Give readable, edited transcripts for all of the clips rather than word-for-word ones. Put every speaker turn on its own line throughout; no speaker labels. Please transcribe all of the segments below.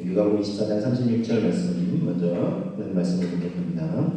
누가복음 24장 36절 말씀 먼저 말씀을 공독합니다.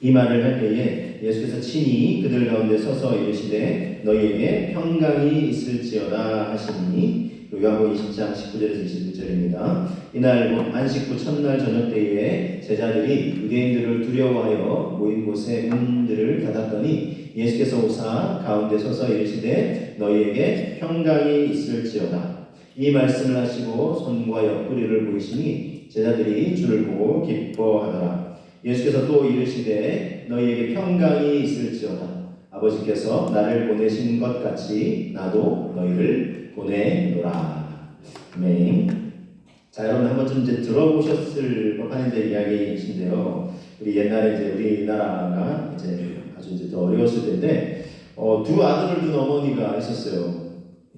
이 말을 할 때에 예수께서 친히 그들 가운데 서서 이르시되 너희에게 평강이 있을지어다 하시니 요한복음 20장 19절에서 21절입니다. 이날 안식구 첫날 저녁 때에 제자들이 유대인들을 두려워하여 모인 곳에 문들을 닫았더니 예수께서 오사 가운데 서서 이르시되 너희에게 평강이 있을지어다. 이 말씀을 하시고 손과 옆구리를 보이시니 제자들이 주를 보고 기뻐하더라. 예수께서 또 이르시되 너희에게 평강이 있을지어다. 아버지께서 나를 보내신 것 같이 나도 너희를 보내노라. 아멘. 자, 여러분 한 번쯤 이제 들어보셨을 법한 이제 이야기이신데요. 우리 옛날에 이제 우리나라가 이제 아주 이제 더 어려웠을 때인데 두 아들을 둔 어머니가 있었어요.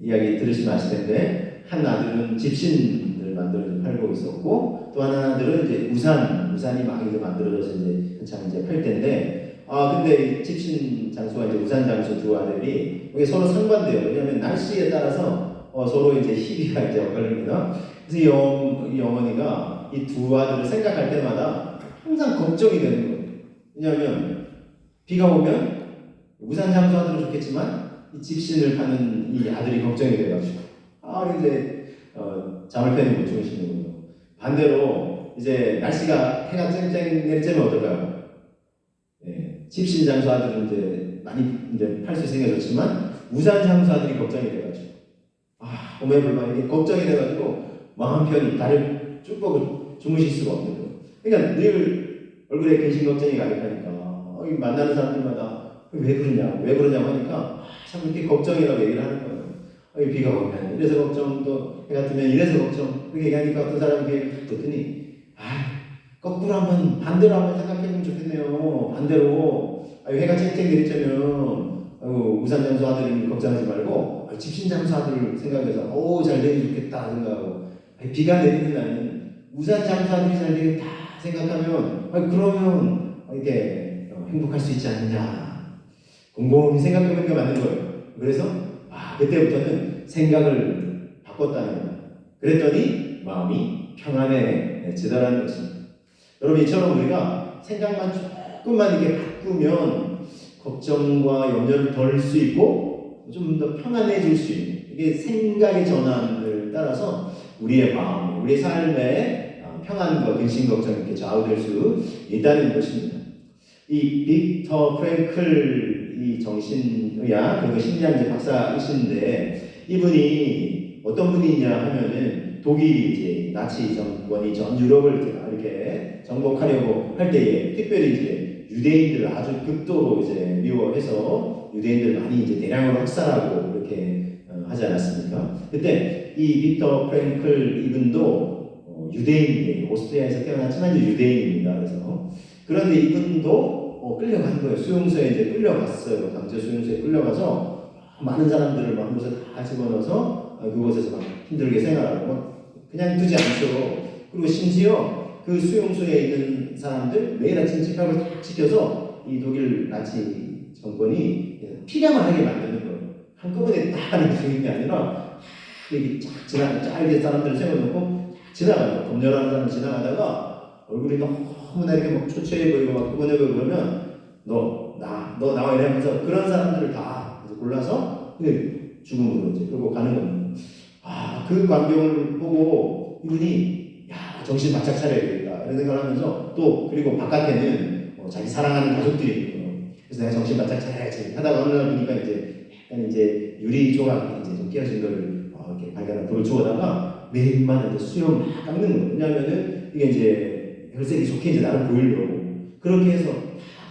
이야기 들으시면 아실 텐데 한 아들은 집신을 만들어서 팔고 있었고 또 하나 아들은 이제 우산이 막 이제 만들어져서 이제 한참 이제 팔 때인데 근데 집신 장수와 이제 우산 장수 두 아들이 이게 서로 상반돼요. 왜냐하면 날씨에 따라서 서로 이제 희비가 이제 엇갈립니다. 그래서 이 어머니가 이 두 아들을 생각할 때마다 항상 걱정이 되는 거예요. 왜냐하면 비가 오면 우산 장수 아들은 좋겠지만 이 집신을 파는 이 아들이 걱정이 돼가지고 이제 잠을 편히 못 주무시는군요. 반대로 이제 날씨가 해가 쨍쨍 내리쬐면 어떨까요? 집신 장수 아들은 이제 많이 이제 팔 수 있으니까 좋지만 우산 장수 아들이 걱정이 돼가지고 오매불만 이게 걱정이 돼가지고 마음 편히 다리를 쭉 뻗고 주무실 수가 없는 거예요. 그러니까 늘 얼굴에 근심 걱정이 가득하니까 만나는 사람들마다 왜 그러냐고 하니까 참 이렇게 걱정이라고 얘기를 하는 거예요. 비가 오면 이래서 걱정, 또 해가 뜨면 이래서 걱정. 그렇게 얘기하니까 어떤 사람이 듣더니 거꾸로 한번 반대로 한번 생각해보면 좋겠네요. 반대로 해가 쨍쨍 내리쬐면 우산 장수 아들을 걱정하지 말고 집신 장수 아들을 생각해서 잘 되면 좋겠다 생각하고 비가 내리는 날은 우산 장수 아들이 잘 되겠다 생각하면 그러면 이게 행복할 수 있지 않느냐 곰곰이 생각해보는 게 맞는 거예요. 그래서 그때부터는 생각을 바꿨다는 거예요. 그랬더니 마음이 평안해지더라는 것입니다. 여러분 이처럼 우리가 생각만 조금만 이렇게 바꾸면 걱정과 염려를 덜 수 있고 좀 더 평안해질 수 있는 이게 생각의 전환을 따라서 우리의 마음, 우리의 삶의 평안과 근심 걱정 이렇게 좌우될 수 있다는 것입니다. 이 빅터 프랭클 이 정신의학 그리고 심리학자 박사이신데 이분이 어떤 분이냐 하면은 독일이 이제 나치 정권이 전 유럽을 이렇게 정복하려고 할 때에 특별히 이제 유대인들을 아주 극도로 이제 미워해서 유대인들 많이 이제 대량으로 학살하고 이렇게 하지 않았습니까? 그때 이 빅터 프랭클 이분도 유대인이에요. 오스트리아에서 태어났지만 이제 유대인입니다. 그래서 그런데 이분도 끌려간 거예요. 수용소에 이제 끌려갔어요. 강제 수용소에 끌려가서 많은 사람들을 막 한 곳에 다 집어넣어서 그곳에서 막 힘들게 생활하고 그냥 두지 않죠. 그리고 심지어 그 수용소에 있는 사람들 매일 아침 집합을 다 지켜서 이 독일 나치 정권이 피ля만 하게 만드는 거예요. 한꺼번에 딱 하는 게 아니라 이렇게 짧게 사람들을 세워놓고 지나가는 거예요. 검열하는 사람 지나가다가 얼굴이 너무나 이렇게 막 초췌해 보이고 막 끄근해 보이고 그러면 너 나와 이러면서 그런 사람들을 다 골라서 죽음으로 이제 끌고 가는 겁니다. 그 광경을 보고 이분이 정신 바짝 차려야 되겠다 이런 생각을 하면서 또 그리고 바깥에는 자기 사랑하는 가족들이 있고요. 그래서 내가 정신 바짝 차려야지 하다가 어느 날 보니까 이제 유리 조각이 이제 좀 깨어진 걸 이렇게 발견한 불을 주워다가 매일만 이제 수염 막 깎는 거예요. 왜냐하면은 이게 이제 혈색이 좋게 이제 나를 보이려고 그렇게 해서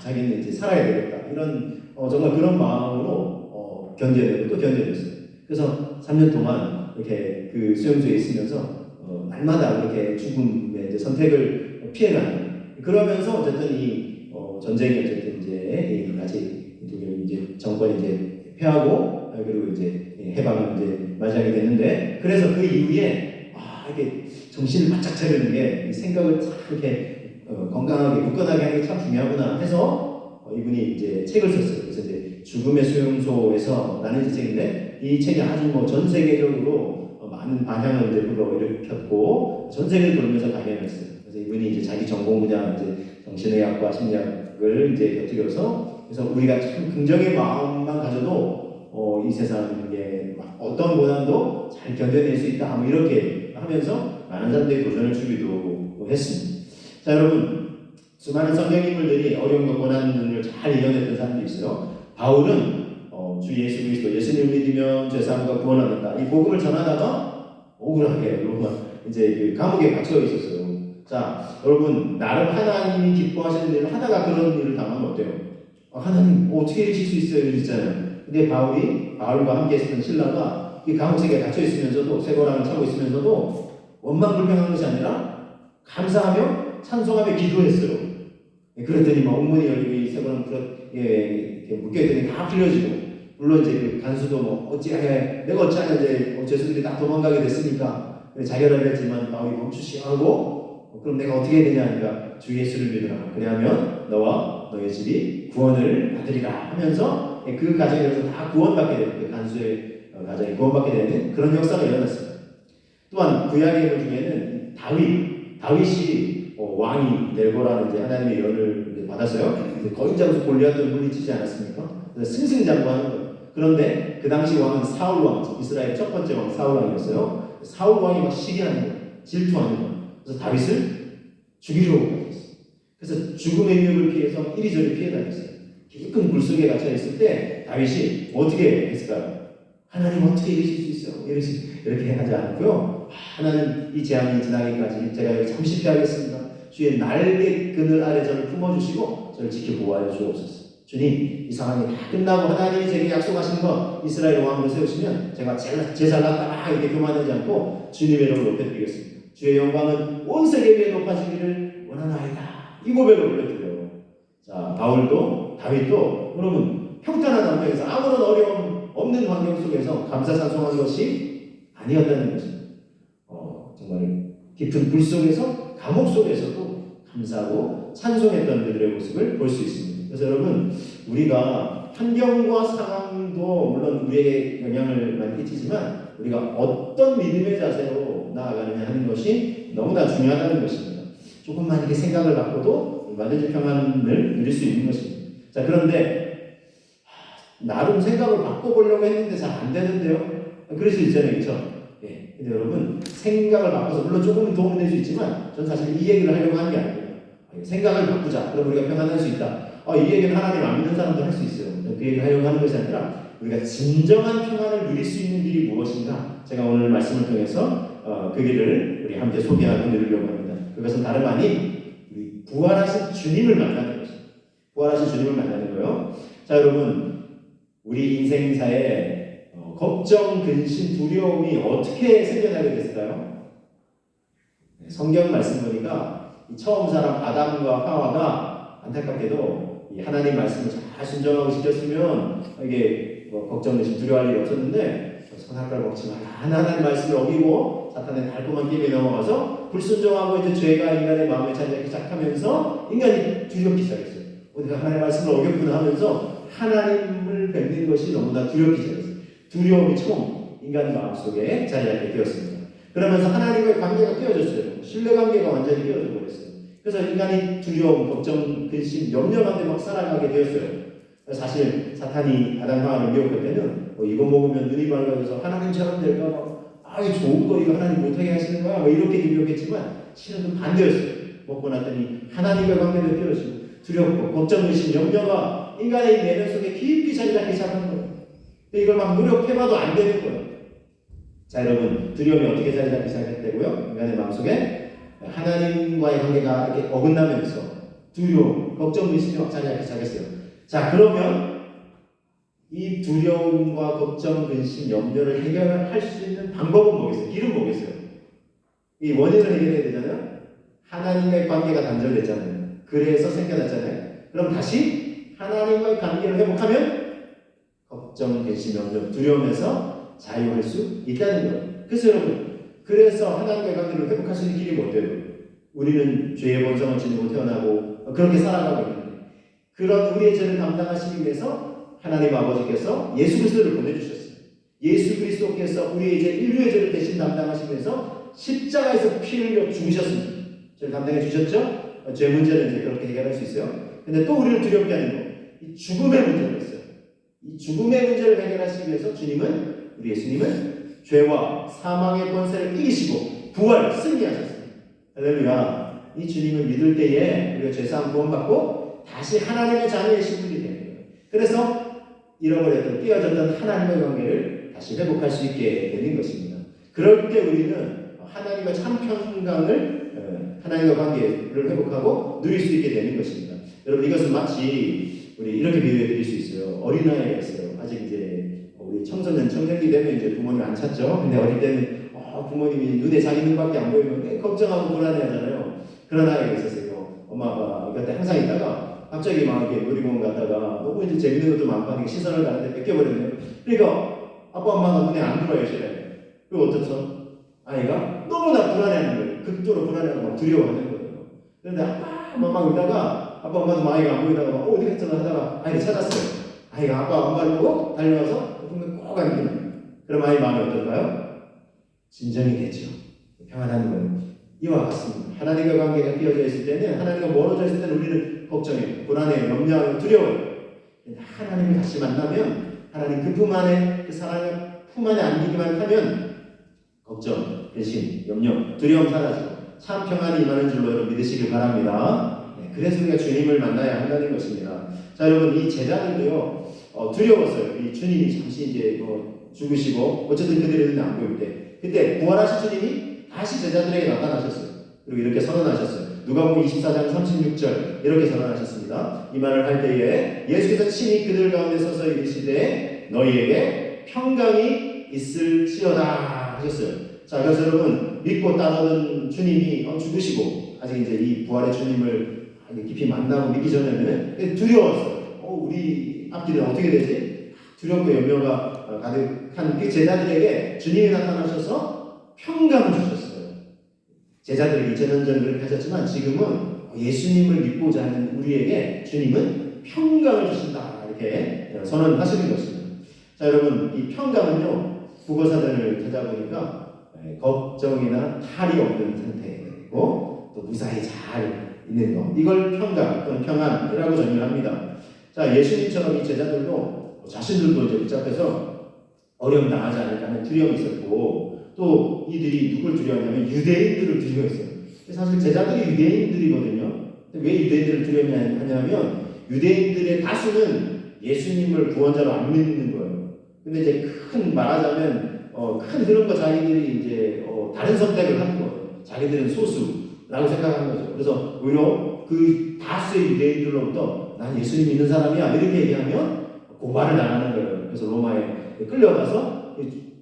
자기는 이제 살아야 되겠다 이런 정말 그런 마음으로 견뎌내고 또 견뎌냈어요. 그래서 3년 동안 이렇게 그 수용소에 있으면서 날마다 이렇게 죽음의 이제 선택을 피해가는 그러면서 어쨌든 이 전쟁이 어쨌든 이제 이 나치 독일 이제 정권이 이제 패하고 그리고 이제 해방을 이제 맞이하게 됐는데 그래서 그 이후에 이게 정신을 바짝 차리는 게 생각을 참 이렇게 건강하게 굳건하게 하는 게 참 중요하구나 해서 이분이 이제 책을 썼어요. 그래서 이제 죽음의 수용소에서 라는 책인데 이 책이 아주 전 세계적으로 많은 반향을 이제 불러일으켰고 전 세계를 돌면서 강연했어요. 그래서 이분이 이제 자기 전공 분야 이제 정신의학과 심리학을 이제 곁들여서 그래서 우리가 참 긍정의 마음만 가져도 이 세상에 어떤 고난도 잘 견뎌낼 수 있다 뭐 이렇게 하면서 많은 사람들이 도전을 주기도 했습니다. 자 여러분 수많은 성경 인물들이 어려움과 고난을 잘 이겨냈던 사람들이 있어요. 바울은 주 예수 그리스도 예수님을 믿으면 죄사함과 구원을 얻는다 이 복음을 전하다가 억울하게 여러분 이제 감옥에 갇혀 있었어요. 자 여러분 나름 하나님이 기뻐하시는 일을 하다가 그런 일을 당하면 어때요? 하나님 어떻게 이러실 수 있어요? 이러잖아요. 근데 바울과 함께 있었던 실라가 이 감옥에 갇혀 있으면서도 쇠고랑을 차고 있으면서도 원망불평한 것이 아니라 감사하며 찬송하며 기도했어요. 그랬더니 막 옥문이 열리고 이 쇠고랑 묶여있더니 다 풀려지고 물론 이제 그 간수도 뭐 어찌하냐 내가 어찌하냐 이제 죄수들이 다 도망가게 됐으니까 자결을 했지만 바울이 멈추시오 하고 그럼 내가 어떻게 해야 되냐 하니까 주 예수를 믿으라 그래야면 너와 너의 집이 구원을 받으리라 하면서 그 가정에서 다 구원받게 되는 그 간수의 가정이 구원받게 되는 그런 역사가 일어났습니다. 또한 구약의 인물 중에는 다윗이 왕이 될 거라는 이제 하나님의 예언을 받았어요. 거인 장수 골리앗을 물리치지 않았습니까? 그래서 승승장구하는 거예요. 그런데 그 당시 왕은 사울 왕, 이스라엘 첫 번째 왕 사울 왕이었어요. 사울 왕이 막 시기하는 거예요. 질투하는 거예요. 그래서 다윗을 죽이려고 했어요. 그래서 죽음의 위협을 피해서 이리저리 피해 다녔어요. 깊은 굴 속에 갇혀 있을 때 다윗이 어떻게 했을까요? 하나님 어떻게 이러실 수 있어요? 이렇게 하지 않고요. 하나님 이 재앙이 지나기까지 제가 잠시 피하겠습니다. 주의 날개 그늘 아래 저를 품어주시고 저를 지켜보아야 주옵소서. 주님 이 상황이 다 끝나고 하나님이 제게 약속하신 것 이스라엘 왕으로 세우시면 제가 제잘났다 이렇게 교만하지 않고 주님의 이름을 높여드리겠습니다. 주의 영광은 온 세계 위에 높아지기를 원하나이다. 이 고백을 올려드려요. 자 바울도 다윗도 여러분 평탄한 환경에서 아무런 어려움 없는 환경 속에서 감사 찬송한 것이 아니었다는 것입니다. 정말 깊은 불 속에서 감옥 속에서도 감사하고 찬송했던 그들의 모습을 볼 수 있습니다. 그래서 여러분 우리가 환경과 상황도 물론 우리에게 영향을 많이 끼치지만 우리가 어떤 믿음의 자세로 나아가느냐 하는 것이 너무나 중요하다는 것입니다. 조금만 이렇게 생각을 바꿔도 얼마든지 평안을 누릴 수 있는 것입니다. 자 그런데 나름 생각을 바꿔보려고 했는데 잘 안 되는데요. 그럴 수 있잖아요, 그렇죠? 예. 근데 여러분 생각을 바꿔서 물론 조금은 도움이 될 수 있지만 저는 사실 이 얘기를 하려고 하는 게 아니에요. 생각을 바꾸자. 그럼 우리가 평안할 수 있다. 이 얘기는 하나님 안 믿는 사람도 할 수 있어요. 그 얘기를 하려고 하는 것이 아니라 우리가 진정한 평안을 누릴 수 있는 길이 무엇인가? 제가 오늘 말씀을 통해서 그 길을 우리 함께 소개하고 누리려고 합니다. 그것은 다름 아닌 우리 부활하신 주님을 만나는 것입니다. 부활하신 주님을 만나는 거예요. 자 여러분 우리 인생사에 걱정, 근심, 두려움이 어떻게 생겨나게 됐을까요? 성경 말씀 보니까 처음 사람 아담과 하와가 안타깝게도 이 하나님 말씀을 잘 순종하고 지켰으면 이게 걱정, 근심, 두려워할 일이 없었는데 선악과를 먹지 마라 하나님 말씀을 어기고 사탄의 달콤한 게임에 넘어가서 불순종하고 이제 죄가 인간의 마음에 차지하기 시작하면서 인간이 두렵기 시작했어요. 우리가 하나님의 말씀을 어겼구나 하면서 하나님을 뵙는 것이 너무나 두렵기 시작했어요. 두려움이 처음 인간 마음속에 자리하게 되었습니다. 그러면서 하나님과의 관계가 깨어졌어요. 신뢰관계가 완전히 깨어져 버렸어요. 그래서 인간이 두려움, 걱정, 근심, 염려 가운데 막 살아가게 되었어요. 사실 사탄이 아담 하와를 미혹할 때는 이거 먹으면 눈이 밝아져서 하나님처럼 될까 봐 이 좋은 거 이거 하나님 못하게 하시는 거야 이렇게 미혹했지만 실은 반대였어요. 먹고 났더니 하나님과의 관계도 깨어지고 두렵고 걱정, 근심, 염려가 인간의 내면 속에 깊이 자리 잡기 시작한 거예요. 이걸 막 노력해봐도 안 되는 거예요. 자 여러분 두려움이 어떻게 자리 잡기 시작했다고요? 인간의 마음속에 하나님과의 관계가 이렇게 어긋나면서 두려움, 걱정, 근심이 막 자리 잡기 시작했어요. 자 그러면 이 두려움과 걱정, 근심, 염려를 해결할 수 있는 방법은 뭐겠어요? 길은 뭐겠어요? 이 원인을 해결해야 되잖아요. 하나님과의 관계가 단절됐잖아요. 그래서 생겨났잖아요. 그럼 다시 하나님과의 관계를 회복하면 걱정, 근심, 염려, 두려움에서 자유할 수 있다는 거예요. 그래서 여러분, 그래서 하나님과의 관계를 회복할 수 있는 길이 뭔데요? 우리는 죄의 본성을 지니고 태어나고 그렇게 살아가고 있는데 그런 우리의 죄를 담당하시기 위해서 하나님 아버지께서 예수 그리스도를 보내주셨어요. 예수 그리스도께서 우리의 이제 인류의 죄를 대신 담당하시면서 십자가에서 피 흘려 죽으셨습니다. 저를 담당해 주셨죠? 죄 문제는 이제 그렇게 해결할 수 있어요. 근데 또 우리를 두렵게 하는 거, 이 죽음의 문제가 있어요. 이 죽음의 문제를 해결하시기 위해서 우리 예수님은 죄와 사망의 권세를 이기시고 부활 승리하셨습니다. 할렐루야. 이 주님을 믿을 때에 우리가 죄사함 구원받고 다시 하나님의 자녀의 신분이 되는 거예요. 그래서 잃어버렸던 깨어졌던 하나님의 관계를 다시 회복할 수 있게 되는 것입니다. 그럴 때 우리는 하나님과 참 평강을 하나님과 관계를 회복하고 누릴 수 있게 되는 것입니다. 여러분 이것은 마치 우리 이렇게 비유해 드릴 수 있어요. 어린아이가 있어요. 아직 이제 우리 청년기 되면 이제 부모님 안 찾죠. 근데 어릴 때는 부모님이 눈에 자기 눈밖에 안 보이면 걱정하고 불안해하잖아요. 그런 아이가 있었어요. 엄마 아빠 곁에 항상 있다가 갑자기 막 이렇게 놀이공원 갔다가 너무 이제 재밌는 것도 많고 하니까 시선을 나한테 뺏겨버렸네요. 그러니까 아빠 엄마가 눈에 안 들어와요. 그리고 어떻죠? 아이가 너무나 불안해하는 거예요. 극도로 불안해하고 막 두려워하는 거예요. 그런데 아빠 엄마가 있다가 아빠 엄마도 아이가 안 보이다가 막 어디 갔잖아 하다가 아이를 찾았어요. 아이가 아빠 엄마를 보고 달려와서 보면 꼭 안기는. 그럼 아이 마음이 어떨까요? 진정이 되죠. 평안한 거예요. 이와 같습니다. 하나님과 관계가 끼어져 있을 때는, 하나님과 멀어져 있을 때는 우리는 걱정해요. 불안해요. 염려하고 두려워요. 근데 하나님을 다시 만나면 하나님 그 품 안에, 그 사랑을 품 안에 안기기만 하면 걱정, 대신 염려, 두려움 사라지고 참 평안이 임하는 줄로 여러분 믿으시길 바랍니다. 네, 그래서 우리가 주님을 만나야 한다는 것입니다. 자, 여러분 이 제자들도요 두려웠어요. 이 주님이 잠시 이제 죽으시고 어쨌든 그들의 눈에 안 보일 때, 그때 부활하신 주님이 다시 제자들에게 나타나셨어요. 그리고 이렇게 선언하셨어요. 누가복음 24장 36절 이렇게 선언하셨습니다. 이 말을 할 때에 예수께서 친히 그들 가운데 서서 이르시되 너희에게 평강이 있을지어다 하셨어요. 자, 그래서 여러분 믿고 따르는 주님이 죽으시고 아직 이제 이 부활의 주님을 깊이 만나고 믿기 전에는 두려웠어요. 우리 앞길은 어떻게 되지? 두렵고 염려가 가득한 그 제자들에게 주님이 나타나셔서 평강을 주셨어요. 제자들이 2000년 전에 그렇게 하셨지만 지금은 예수님을 믿고자 하는 우리에게 주님은 평강을 주신다 이렇게 선언하시는 것입니다. 자, 여러분 이 평강은요 국어사전을 찾아보니까 걱정이나 탈이 없는 상태고 또 무사히 잘 있는 것, 이걸 평강 또는 평안이라고 정의합니다. 자, 예수님처럼 이 제자들도 자신들도 이제 붙잡혀서 어려움 당하지 않을까 하는 두려움이 있었고, 또 이들이 누굴 두려워하냐면 유대인들을 두려워했어요. 사실 제자들이 유대인들이거든요. 왜 유대인들을 두려워하냐면 유대인들의 다수는 예수님을 구원자로 안 믿는 거예요. 근데 이제 말하자면 큰 흐름과 자기들이 이제 다른 선택을 하는 거예요. 자기들은 소수라고 생각하는 거죠. 그래서 오히려 그 다수의 유대인들로부터 난 예수님 믿는 사람이야 이렇게 얘기하면 고발을 당하는 거예요. 그래서 로마에 끌려가서,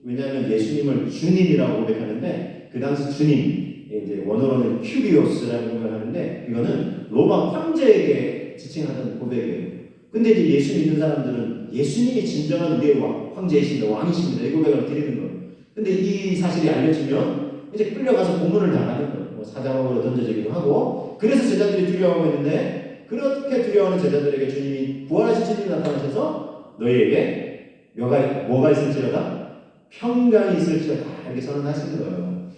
왜냐하면 예수님을 주님이라고 고백하는데 그 당시 주님, 이제 원어로는 큐리오스라는 걸 하는데 이거는 로마 황제에게 지칭하던 고백이에요. 근데 이제 예수 믿는 사람들은 예수님이 진정한 우리의 황제이신다, 왕이십니다 이 고백을 드리는 거예요. 근데 이 사실이 알려지면 이제 끌려가서 고문을 당하는 거예요. 사자막으로 던져지기도 하고. 그래서 제자들이 두려워하고 있는데, 그렇게 두려워하는 제자들에게 주님이 부활하신 주님이 나타나셔서 너희에게 뭐가 있을지어다? 평강이 있을지어다 이렇게 선언하시는 거예요.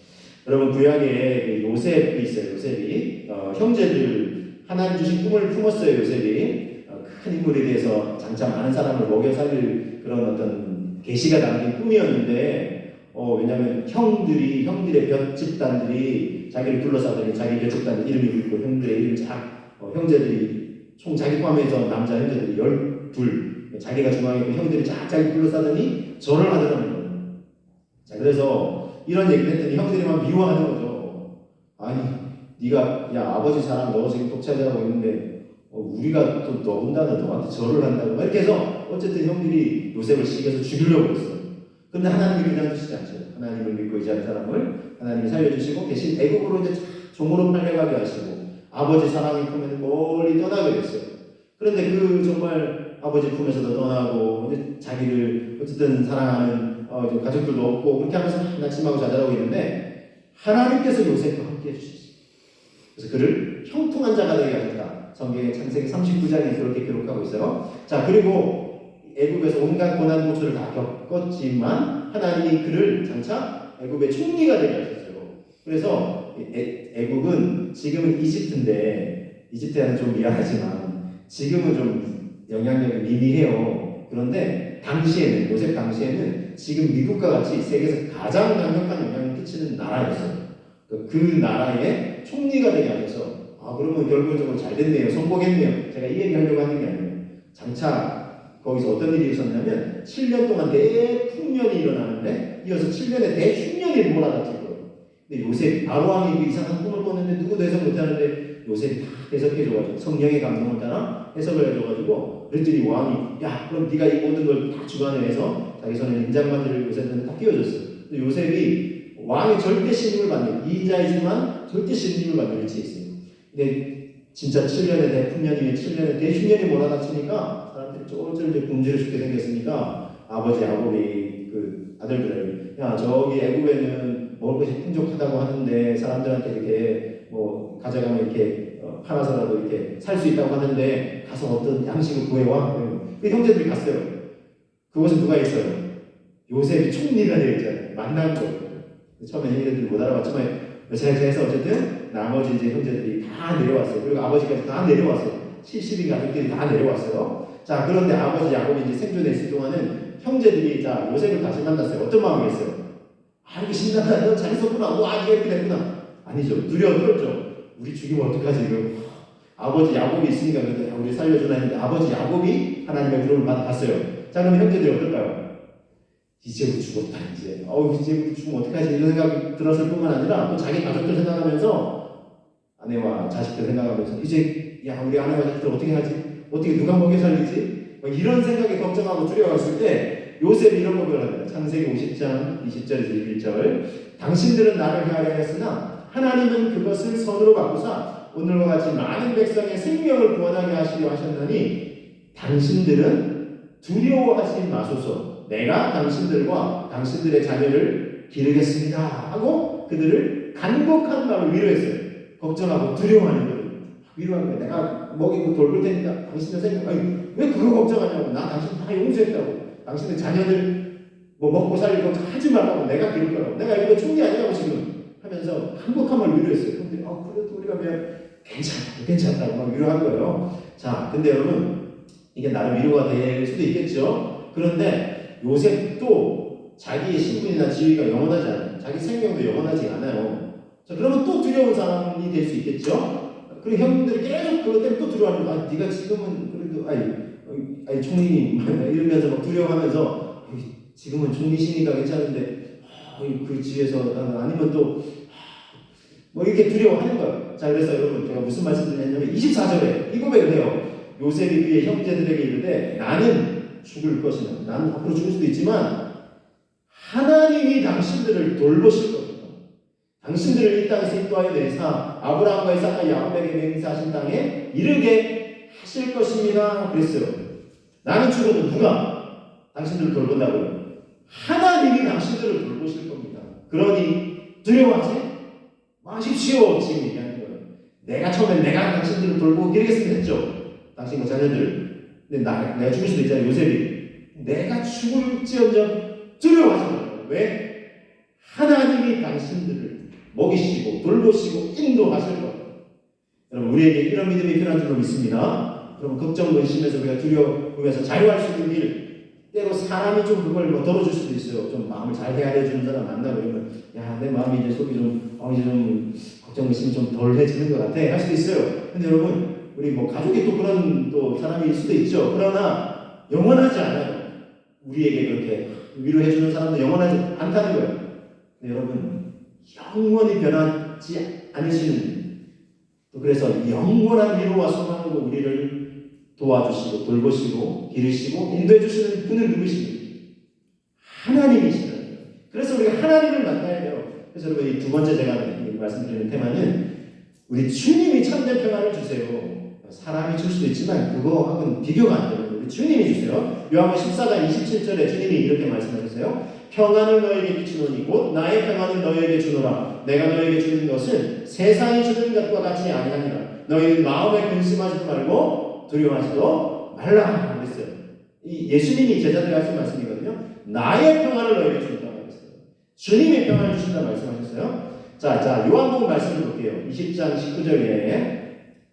여러분 구약에 요셉이 있어요. 요셉이 형제들 하나님 주신 꿈을 품었어요. 요셉이 큰 인물에 대해서 장차 많은 사람을 먹여 살릴 그런 어떤 계시가 담긴 꿈이었는데, 왜냐하면 형들의 몇 집단들이 자기를 둘러싸더니 자기 몇 집단 이름이 있고 형들의 이름을 형제들이 총 자기 포함해서 남자 형제들이 12, 자기가 중앙에 있고 형들이 자기 둘러싸더니 절을 하더라는 거예요. 자, 그래서 이런 얘기를 했더니 형들이 막 미워하는 거죠. 아니, 네가 아버지 사랑 너 지금 독차지하고 있는데 우리가 또 더군다나 너한테 절을 한다고 이렇게 해서 어쨌든 형들이 요셉을 시켜서 죽이려고 했어요. 그런데 하나님이 그냥 두시지 않죠. 하나님을 믿고 의지하는 사람을 하나님이 살려주시고 대신 애국으로 이제 종으로 팔려가게 하시고 아버지 사랑이 크면 멀리 떠나게 됐어요. 그런데 그 정말 아버지 품에서도 떠나고 이제 자기를 어쨌든 사랑하는 가족들도 없고 그렇게 하면서 낙심하고 좌절하고 있는데 하나님께서 요셉과 함께 해주셨어요. 그래서 그를 형통한 자가 되게 하셨다. 성경의 창세기 39장에 그렇게 기록하고 있어요. 자, 그리고 애굽에서 온갖 고난 고초를 다 겪었지만 하나님이 그를 장차 애굽의 총리가 되게 하셨어요. 그래서 애굽은 지금은 이집트인데 이집트는 좀 미안하지만 지금은 좀 영향력이 미미해요. 그런데 당시에는 요셉 당시에는 지금 미국과 같이 세계에서 가장 강력한 영향을 끼치는 나라였어요. 그 나라의 총리가 되게 하셔서 그러면 결과적으로 잘 됐네요. 성공했네요. 제가 이 얘기하려고 하는 게 아니에요. 장차 거기서 어떤 일이 있었냐면 7년 동안 대풍년이 일어나는데 이어서 7년의 대흉년이 몰아닥칠 거예요. 근데 요셉 아로왕이 그 이상한 꿈을 꿨는데 누구도 해석 못하는데 요셉이 다 해석해줘가지고 성령의 감동을 따라 해석을 해줘가지고 그랬더니 왕이 야 그럼 네가 이 모든 걸 다 주관해서 자기 손에 인장반지를 요셉한테 다 끼워줬어요. 근데 요셉이 왕의 절대 신임을 받는 이인자이지만 절대 신임을 받는 위치에 있어요. 근데 진짜 7년의 대풍년이 7년의 대흉년이 몰아닥치니까 사람들이 쫄쫄 굶주려 죽게 생겼으니까 아버지 야곱이 그 아들들을 야 저기 애굽에는 먹을 것이 풍족하다고 하는데 사람들한테 이렇게 뭐 가져가면 이렇게 팔아서라도 이렇게 살 수 있다고 하는데 가서 어떤 양식을 구해와. 그 형제들이 갔어요. 그곳에 누가 있어요? 요셉이 총리가 되어 있잖아요. 만난 거예요. 처음에 형제들이 못 알아봤지만 제해서 어쨌든 나머지 이제 형제들이 다 내려왔어요. 그리고 아버지까지 다 내려왔어요. 70인 가족들이 다 내려왔어요. 자 그런데 아버지 야곱이 이제 생존해 있을 동안은 형제들이 자 요셉을 다시 만났어요. 어떤 마음이겠어요? 이거 신난다. 너 잘 있었구나. 와 네가 이렇게 됐구나. 아니죠. 두려워 떨죠. 우리 죽이면 어떡하지 이거. 아버지 야곱이 있으니까 그래도 우리 살려주나 했는데 아버지 야곱이 하나님의 부름을 받았어요. 자 그럼 형제들이 어떨까요? 이제 죽었다 이제. 이제 죽으면 어떡하지 이런 생각이 들었을 뿐만 아니라 또 자기 가족들 생각하면서 아내와 자식들 생각하면서 이제 야 우리 아내와 자식들 어떻게 하지? 어떻게 누가 먹여 살리지? 이런 생각에 걱정하고 두려워했을 때 요셉이 이런 고백을 합니다. 창세기 50장 20절에서 21절 당신들은 나를 해하려 했으나 하나님은 그것을 선으로 바꾸사 오늘과 같이 많은 백성의 생명을 구원하게 하시려 하셨나니 당신들은 두려워하지 마소서 내가 당신들과 당신들의 자녀를 기르겠습니다 하고 그들을 간곡한 마음을 위로했어요. 걱정하고 두려워하는 거예요. 위로하는 거예요. 내가 먹이고 돌볼 테니까 당신들 생각 왜 그거 걱정하냐고. 나 당신 다 용서했다고. 당신의 자녀들 뭐 먹고 살릴 걱정 하지 말라고. 내가 기를 거라고. 내가 이거 총리 아니라고 지금 하면서 한국한 말 위로했어요. 근데 그래도 우리가 그냥 괜찮다고 막 위로한 거예요. 자, 근데 여러분 이게 나름 위로가 될 수도 있겠죠. 그런데 요셉도 자기의 신분이나 지위가 영원하지 않아요. 자기 생명도 영원하지 않아요. 자, 그러면 또 두려운 사람이 될 수 있겠죠. 그리고 형들이 계속 그것 때문에 또 두려워하는 거야. 네가 지금은 그래도 아니 총리님 이러면서 막 두려워하면서 지금은 총리시니까 괜찮은데 그 지에서 아니면 또 뭐 이렇게 두려워하는 거예요. 자 그래서 여러분 제가 무슨 말씀을 했냐면 24절에 이 고백을 해요. 요셉이 그의 형제들에게 이르되 나는 죽을 것이나 나는 앞으로 죽을 수도 있지만 하나님이 당신들을 돌보실 겁니다. 당신들을 이 땅에서 인도하여 내사 아브라함과 이삭과 야곱에게 맹세하신 땅에 이르게 하실 것입니다. 그랬어요. 나는 죽어도 누가 당신들을 돌본다고요? 하나님이 당신들을 돌보실 겁니다. 그러니 두려워하지 마십시오. 지금 얘기하는 거예요. 내가 처음에 내가 당신들을 돌보고 기르겠습니다 했죠. 당신과 자녀들. 근데 내가 죽을 수도 있잖아요. 요셉이. 내가 죽을지언정 두려워하지 말아요. 왜? 하나님이 당신들을 먹이시고 돌보시고 인도하실 거예요. 여러분 우리에게 이런 믿음이 필요한 줄로 믿습니다. 여러분 걱정 근심에서 우리가 두려움에서 자유할 수 있는 길 때로 사람이 좀 그걸 덜어줄 수도 있어요. 좀 마음을 잘 헤아려주는 사람 만나고 이러면 내 마음이 이제 속이 이제 좀 걱정 근심이 좀 덜해지는 것 같아 할 수도 있어요. 근데 여러분 우리 뭐 가족이 또 그런 또 사람일 수도 있죠. 그러나 영원하지 않아요. 우리에게 그렇게 위로해주는 사람도 영원하지 않다는 거예요. 근데 여러분 영원히 변하지 않으시는 또 그래서 영원한 위로와 소망으로 우리를 도와주시고 돌보시고 기르시고 인도해 주시는 분은 누구십니까? 하나님이시다. 그래서 우리가 하나님을 만나야 돼요. 그래서 여러분 이 두 번째 제가 말씀드리는 테마는 우리 주님이 참된 평안을 주세요. 사람이 줄 수도 있지만 그거하고는 비교가 안 돼요. 우리 주님이 주세요. 요한복음 14장 27절에 주님이 이렇게 말씀하셨어요. 평안을 너에게 비추노니 곧 나의 평안을 너에게 주노라. 내가 너에게 주는 것은 세상이 주는 것과 같이 아니하니라. 너희는 마음에 근심하지도 말고 두려워하지도 말라 그랬어요. 이 예수님이 제자들에게 하신 말씀이거든요. 나의 평안을 너에게 준다고 했어요. 주님의 평안을 주신다고 말씀하셨어요. 자, 요한복음 말씀을 볼게요. 20장 19절에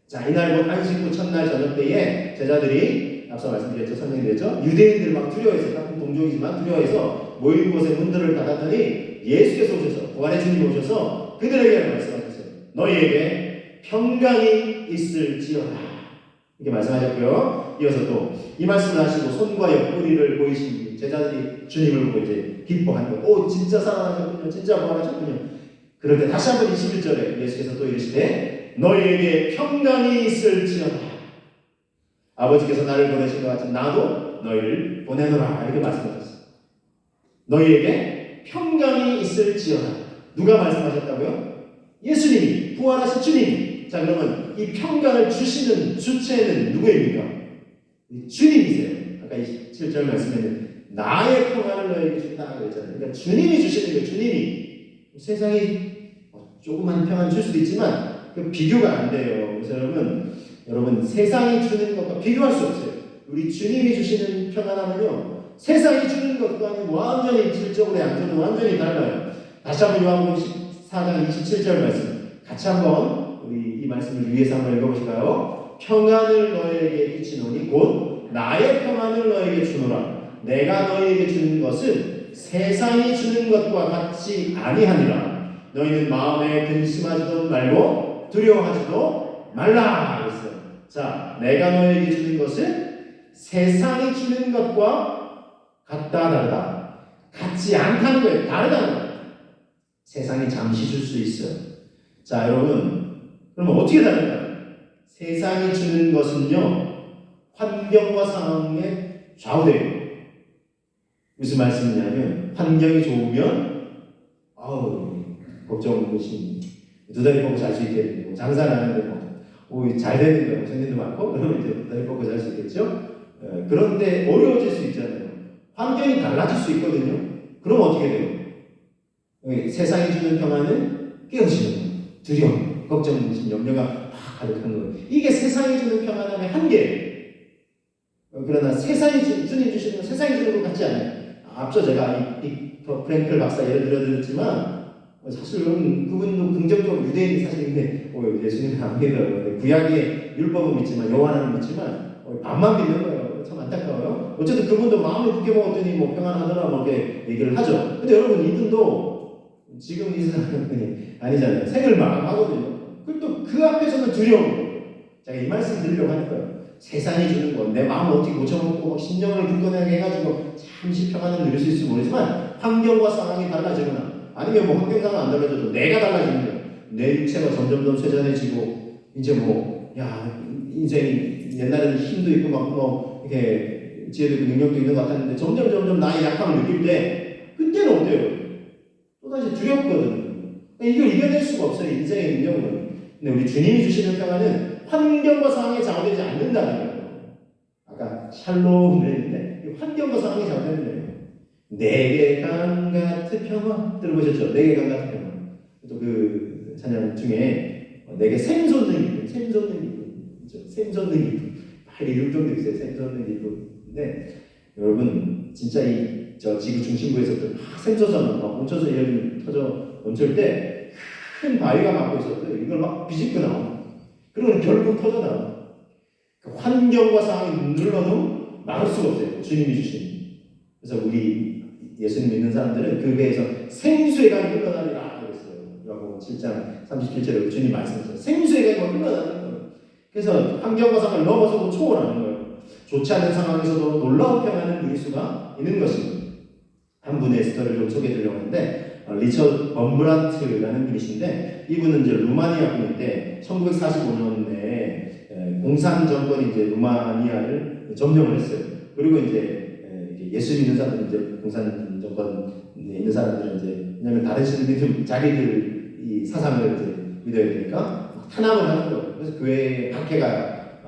자, 이날 곧 안식 후 첫날 저녁 때에 제자들이 앞서 말씀드렸죠. 설명드렸죠. 유대인들 막 두려워해서 같은 동족이지만 두려워해서 모인 곳에 문들을 닫았더니 예수께서 오셔서 부활의 주님이 오셔서 그들에게 말씀하셨어요. 너희에게 평강이 있을지어다. 이렇게 말씀하셨고요. 이어서 또 이 말씀을 하시고 손과 옆구리를 보이신 제자들이 주님을 보고 이제 기뻐하는 거예요. 오, 진짜 살아나셨군요. 진짜 부활하셨군요. 그럴 때 다시 한번 21절에 예수께서 또 이르시되 너희에게 평강이 있을지어다. 아버지께서 나를 보내신 것 같이 나도 너희를 보내노라. 이렇게 말씀하셨어요. 너희에게 평강이 있을지어다. 누가 말씀하셨다고요? 예수님이, 부활하신 주님. 자, 그러면 이 평강을 주시는 주체는 누구입니까? 주님이세요. 아까 27절 말씀에는 나의 평안을 너희에게 준다 그랬잖아요. 그러니까 주님이 주시는 거예요. 주님이. 세상이 조그만 평안 줄 수도 있지만 그 비교가 안 돼요. 그래서 여러분 세상이 주는 것과 비교할 수 없어요. 우리 주님이 주시는 평안함은요, 세상이 주는 것과는 완전히 질적으로 양쪽은 완전히 달라요. 다시 한번 요한복음 14장 27절 말씀 같이 한번 우리 이 말씀을 위해서 한번 읽어보실까요? 평안을 너희에게 끼치노니 곧 나의 평안을 너희에게 주노라. 내가 너희에게 주는 것은 세상이 주는 것과 같이 아니하니라. 너희는 마음에 근심하지도 말고 두려워하지도 말라 그랬어요. 자, 내가 너희에게 주는 것은 세상이 주는 것과 같다 다르다. 같지 않다는 거예요. 다르다는 거예요. 세상이 잠시 줄 수 있어요. 자, 여러분, 그러면 어떻게 다른가요? 세상이 주는 것은요, 환경과 상황에 좌우돼요. 무슨 말씀이냐면, 환경이 좋으면, 걱정 없이 두 다리 뻗고 잘 수 있겠네요. 장사를 하는데 잘 되는 거, 손님도 많고, 그러면 이제 두 다리 뻗고 잘 수 있겠죠? 그런데 어려워질 수 있잖아요. 환경이 달라질 수 있거든요. 그럼 어떻게 돼요? 세상이 주는 평안은 깨어지는 거예요. 두려움, 걱정, 염려가 막 가득한 거예요. 이게 세상이 주는 평안함의 한계예요. 그러나 세상이 주님 주시는 건 세상이 주는 것 같지 않아요. 앞서 제가 빅터 프랭클 박사 예를 들어드렸지만 사실은 그분도 긍정적으로 유대인이 사실인데 예수님은 안 믿어요. 구약의 율법은 믿지만 여호와는 믿지만 반만 믿는 거예요. 참 안타까워요. 어쨌든 그분도 마음을 굳게 먹었더니 평안하더라 이렇게 얘기를 하죠. 근데 여러분 이분도 지금 이 사람이 아니잖아요. 생을 마감하거든요. 그리고 또 그 앞에서는 두려운 거예요. 제가 이 말씀 드리려고 하는 거예요. 세상이 주는 건 내 마음을 어떻게 고쳐먹고 심령을 굳건하게 해가지고 잠시 평안을 누릴 수 있을지 모르지만 환경과 상황이 달라지거나 아니면 환경 상황 안 달라져도 내가 달라지는 거예요. 내 육체가 점점 더 쇠잔해지고 이제 인생이 옛날에는 힘도 있고 이렇게 지혜도 있고 능력도 있는 것 같았는데 점점 나의 약함을 느낄 때 그때는 어때요? 또다시 두렵거든요. 이걸 이겨낼 수가 없어요. 인생의 능력은. 근데 우리 주님이 주시는 평안은 환경과 상황에 좌우되지 않는다는 거예요. 아까 샬롬을 했는데 환경과 상황에 좌우되는 거예요. 내게 강 같은 평화 들어보셨죠? 내게 강 같은 평화. 또 그 찬양 중에 내게 샘솟는 기쁨, 샘솟는 기쁨. 빨리 율동도 있어요. 샘솟는 기쁨인데 여러분 진짜 저 지구 중심부에서부터 막 샘솟아서 막 멈춰서 예를 터져 멈출 때 큰 바위가 막고 있었어요. 이걸 막 비집고 나와. 그러면 결국 터져 나와. 그 환경과 상황이 눌러도 막을 수가 없어요. 주님이 주시는. 그래서 우리 예수님 믿는 사람들은 그 배에서 생수의 강이 흘러나리라 그랬어요. 요한복음 7장 37절에 주님 말씀하셨어요. 생수의 강이 흘러나리는 거예요. 그래서 환경과 상황을 넘어서고 초월하는 거예요. 좋지 않은 상황에서도 놀라운 평안을 누릴 수가 있는 것입니다. 한 분의 스토리를 좀 소개해 드리려고 하는데 리처드 범브란트라는 분이신데 이분은 이제 루마니아 분인데 1945년에 공산 정권이 이제 루마니아를 점령을 했어요. 그리고 이제 예수 믿는 사람들 이제 공산 정권에 있는 사람들은 이제 왜냐면 다른 신을 믿으면 자기들 이 사상을 이제 믿어야 되니까 탄압을 하는 거예요. 그래서 교회에 박해가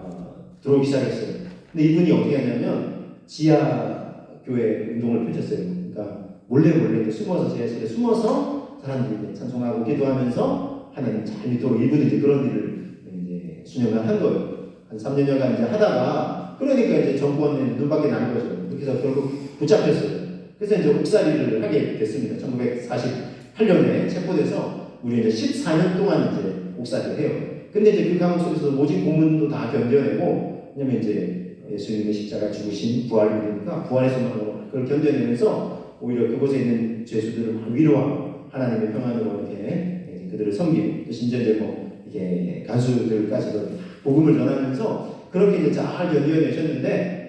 들어오기 시작했어요. 근데 이분이 어떻게 하냐면 지하 교회 운동을 펼쳤어요. 그러니까 몰래 숨어서 지하실에 숨어서 사람들이 찬송하고 기도하면서 하나님 잘 믿도록 이분은 이제 그런 일을 이제 수년간 한 거예요. 한 3년여간 이제 하다가 그러니까 이제 정권은 눈밖에 난 거죠. 그렇게 해서 결국 붙잡혔어요. 그래서 이제 옥살이를 하게 됐습니다. 1948년에 체포돼서 우리 이제 14년 동안 이제 옥살이를 해요. 근데 이제 그 감옥 속에서 모진 고문도 다 견뎌내고, 왜냐면 이제 예수님의 십자가 죽으신 부활을 믿으니까 부활의 소망으로 그걸 견뎌내면서 오히려 그곳에 있는 죄수들을 막 위로하고 하나님의 평안으로 이렇게 그들을 섬기고, 또 심지어 이제 뭐 이렇게 간수들까지도 복음을 전하면서 그렇게 이제 잘 견뎌내셨는데,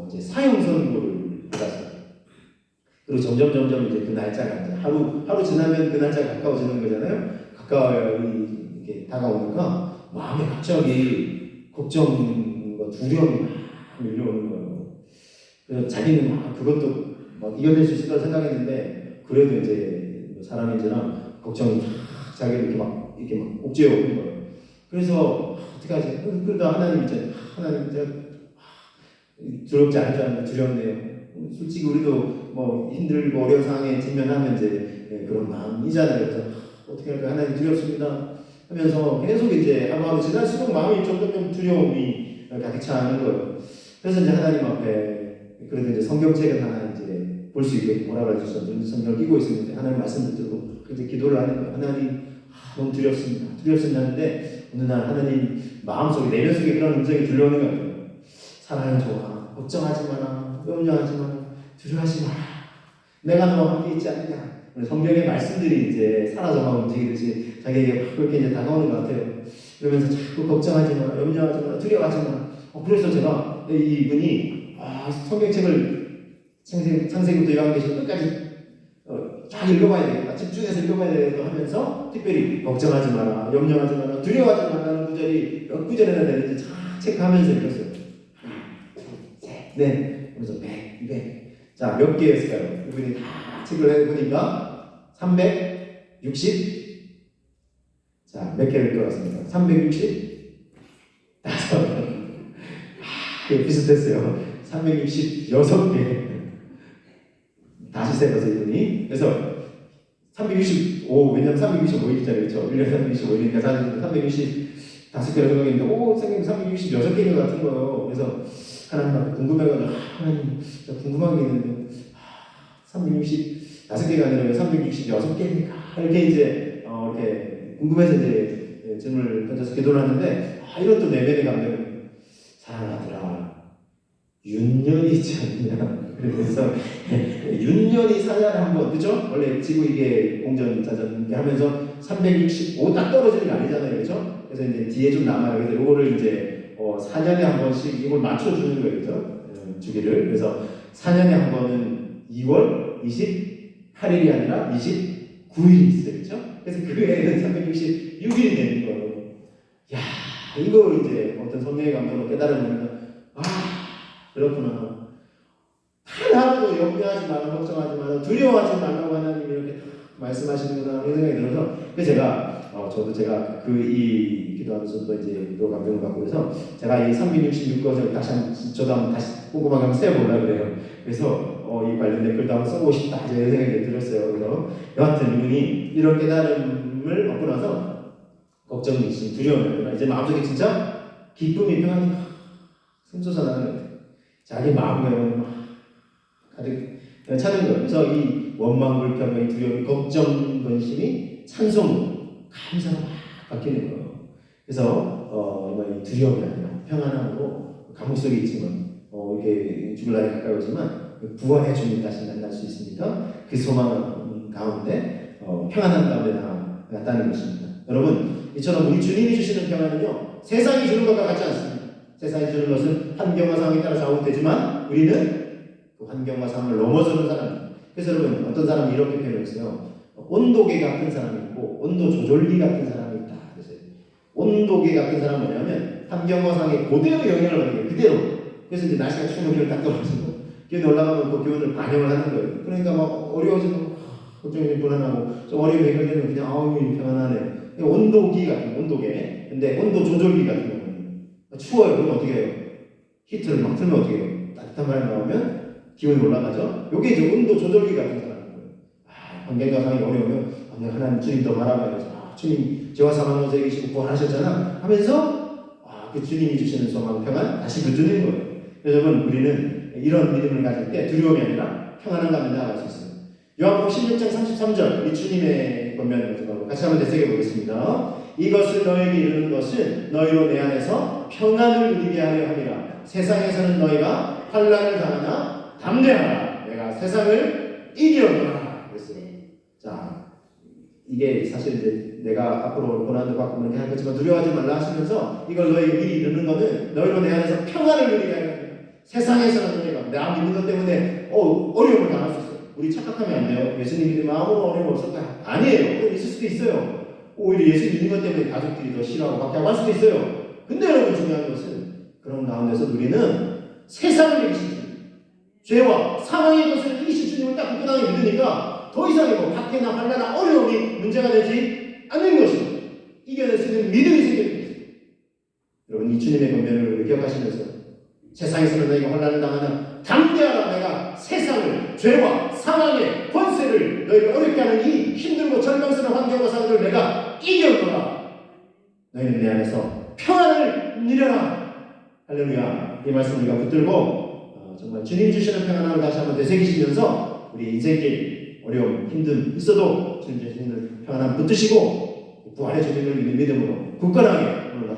이제 사형 선고를 받았어요. 그리고 점점 이제 그 날짜가 이제 하루 지나면 그 날짜가 가까워지는 거잖아요. 이렇게 다가오니까 마음에 갑자기 걱정과 두려움이 막 밀려오는 거예요. 그래서 자기는 막 그것도 막 이겨낼 수 있을 거라 생각했는데, 그래도 이제 사람인지라 걱정이 자기를 이렇게 막 옥죄어 오는 거예요. 그래서 어떻게 하지? 그러다 하나님 이제 두렵지 않을 줄 알았는데 두렵네요. 솔직히 우리도 뭐 힘들고 어려운 상황에 직면하면 이제 그런 마음이잖아요. 그래서 어떻게 할까? 하나님 두렵습니다 하면서 계속 이제 하루하루 지날수록 마음이 점점 두려움이 가득 차는 거예요. 그래서 이제 하나님 앞에 그래도 이제 성경책을 하나 이제 볼 수 있게 뭐라고 해주셔서 성경을 끼고 있었는데 하나님 말씀 듣고 이제 기도를 하는 거예요. 하나님 너무 두렵습니다 하는데 어느 날 하나님 마음속에 내면 속에 그런 음성이 들려오는 거예요. 사랑하는 종아, 걱정하지 마라, 염려하지 마라, 두려워하지 마라. 내가 너와 함께 있지 않느냐. 성경의 말씀들이 이제 사라져가고 움직이듯이 자기에게 그렇게 이제 다가오는 것 같아요. 그러면서 자꾸 걱정하지 마라, 염려하지 마라, 두려워하지 마라. 그래서 제가 이분이 성경책을 창세기부터 요한계시록 끝까지 쫙 읽어봐야 되겠다, 집중해서 읽어봐야 되겠다 하면서 특별히 걱정하지 마라, 염려하지 마라, 두려워하지 마라는 구절이 몇 구절이나 되는지 쫙 체크하면서 읽었어요. 네, 그래서 100, 200. 자, 몇 개였을까요? 이분이 다 책을 해보니까 360. 자, 몇 개를 읽어봤습니다. 360. 비슷했어요. 366개. 다시 세봐서 이분이. 그래서 365, 왜냐면 365일짜리죠. 1년 365일이니까 365개를 생각했는데, 선생님 366개인 것 같은 거예요. 그래서 하나님 앞에 궁금해가지고, 하나님, 궁금한 게 있는데, 365개가 아니라 366개입니까? 이렇게 이제, 이렇게 궁금해서 이제 질문을 던져서 기도를 하는데, 이런 또 내면의 감정을, 사랑하더라. 윤년이 있지 않느냐. 그래서 윤년이 4년에 한 번, 그죠? 원래 지구 이게 공전자전 하면서 365 딱 떨어지는 게 아니잖아요, 그죠? 그래서 이제 뒤에 좀 남아요. 그래서 이거를 이제 4년에 한 번씩 이걸 맞춰주는 거예요, 그죠? 주기를. 그래서 4년에 한 번은 2월 28일이 아니라 29일이 있어요, 그죠? 그래서 그 외에는 366일이 되는 거예요. 야, 이거 이제 어떤 성령의 감동으로 깨달으면 그렇구나. 하나도 염려하지 마라, 걱정하지 마라, 두려워하지 말라고 하나님이 이렇게 말씀하시는구나 이런 생각이 들어서, 그래서 제가 이 기도하면서 또 이제 또 감동을 받고 그래서 제가 이 366것을 저도 한번 다시 꼼꼼하게 한번 세어보려고 그래요. 그래서 이 관련된 글도 한번 써보고 싶다 이런 생각이 들었어요. 그래서 여하튼 이분이 이런 깨달음을 얻고 나서 걱정이 있으면 두려움이 아니라 이제 마음속에 진짜 기쁨이 평안이 샘솟아나는 것 같아요. 자기 마음을 막 가득 차는 거예요. 그래서 이 원망, 불평, 두려움, 걱정, 근심이 찬송으로 감사로 막 바뀌는 거예요. 그래서 이 두려움이 아니라 평안함으로 감옥 속에 있지만 이렇게 죽을 날이 가까워지만 부활의 주님 다시 만날 수 있으니까 그 소망 가운데 평안한 가운데 나갔다는 것입니다. 여러분, 이처럼 우리 주님이 주시는 평안은요, 세상이 주는 것과 같지 않습니다. 세상이 주는 것은 환경과 상황에 따라 좌우되지만 우리는 그 환경과 상황을 넘어서는 사람입니다. 그래서 여러분, 어떤 사람이 이렇게 표현했어요. 온도계 같은 사람이 있고 온도 조절기 같은 사람이 있다. 그래서 온도계 같은 사람은 뭐냐면 환경과 상황에 그대로 영향을 받는 거예요. 그대로. 그래서 이제 날씨가 추우면 기온이 딱 떨어지고 기온이 올라가면 그 기온을 반영을 하는 거예요. 그러니까 막 어려워지고 걱정이 불안하고 좀 어려움이 해결되면 그냥 평안하네. 온도기 같은 온도계. 근데 온도 조절기 같은 경우는 추워요. 그럼 어떻게 해요? 히트를 막 틀면 어떻게 해요? 따뜻한 바람이 나오면 기온이 올라가죠. 요게 이제 온도 조절기 같은 사람인 거예요. 환경과 상황이 어려우면 하나님 주님 더 바라봐야죠. 주님 저와 사망 곳에 계시고 구원하셨잖아 하면서 그 주님이 주시는 소망, 평안 다시 붙드는 거예요. 여러분, 우리는 이런 믿음을 가질 때 두려움이 아니라 평안한 가운데 나아갈 수 있어요. 요한복음 16장 33절, 우리 주님의 권면을 같이 한번 되새겨 보겠습니다. 이것을 너에게 이르는 것은 너희로 내 안에서 평안을 누리게 하려 함이라. 세상에서는 너희가 환난을 당하나 담대하라. 내가 세상을 이겨노라. 그랬어요. 자, 이게 사실 이제 내가 앞으로 고난도 받고 그렇게 할 거지만 두려워하지 말라 하시면서 이걸 너희에게 미리 이르는 것은 너희로 내 안에서 평안을 누리게 하려 함이라. 세상에서는 너희가 나 믿는 것 때문에 어려움을 당할 수 있어요. 우리 착각하면 안 돼요. 예수님 믿으면 아무 어려움 없을 거야. 아니에요. 어려움 있을 수도 있어요. 오히려 예수 믿는 것 때문에 가족들이 더 싫어하고 밖에 할 수도 있어요. 근데 여러분 중요한 것은 그런 가운데서 우리는 세상을 이기신 주님, 죄와 사망의 것을 이기신 주님을 딱 굳건하게 믿으니까 더 이상의 뭐 박해나 환난이나 어려움이 문제가 되지 않는 것입니다. 이겨낼 수 있는 믿음이 생기는 것입니다. 여러분 이 주님의 권면을 기억하시면서 세상에서는 너희가 환난을 당하나 담대하라. 내가 세상을 죄와 사망의 권세를 너희를 어렵게 하는 이 힘들고 절망스러운 환경과 상황을 내가 이겨노라. 너희는 내 안에서 평안을 누려라. 할렐루야. 이 말씀을 우리가 붙들고 정말 주님 주시는 평안함을 다시 한번 되새기시면서 우리 인생길 어려움, 힘듦 있어도 주님 주시는 평안함 붙드시고 부활의 주님을 믿는 믿음으로 굳건하게 오늘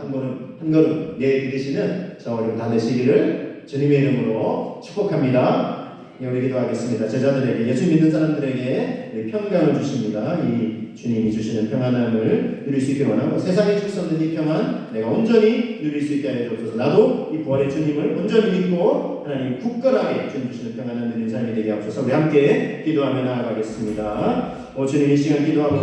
한 걸음 내딛으시는 저 어려움 다 되시기를 주님의 이름으로 축복합니다. 우리 기도하겠습니다. 제자들에게, 예수 믿는 사람들에게 평강을 주십니다. 이 주님이 주시는 평안함을 누릴 수 있기를 원하고 세상에 줄 수 없는 이 평안 내가 온전히 누릴 수 있게 하여 주옵소서. 나도 이 부활의 주님을 온전히 믿고 하나님 굳건하게 주님 주시는 평안을 누리는 삶이 되게 하옵소서. 우리 함께 기도하며 나아가겠습니다. 주님 이 시간 기도하고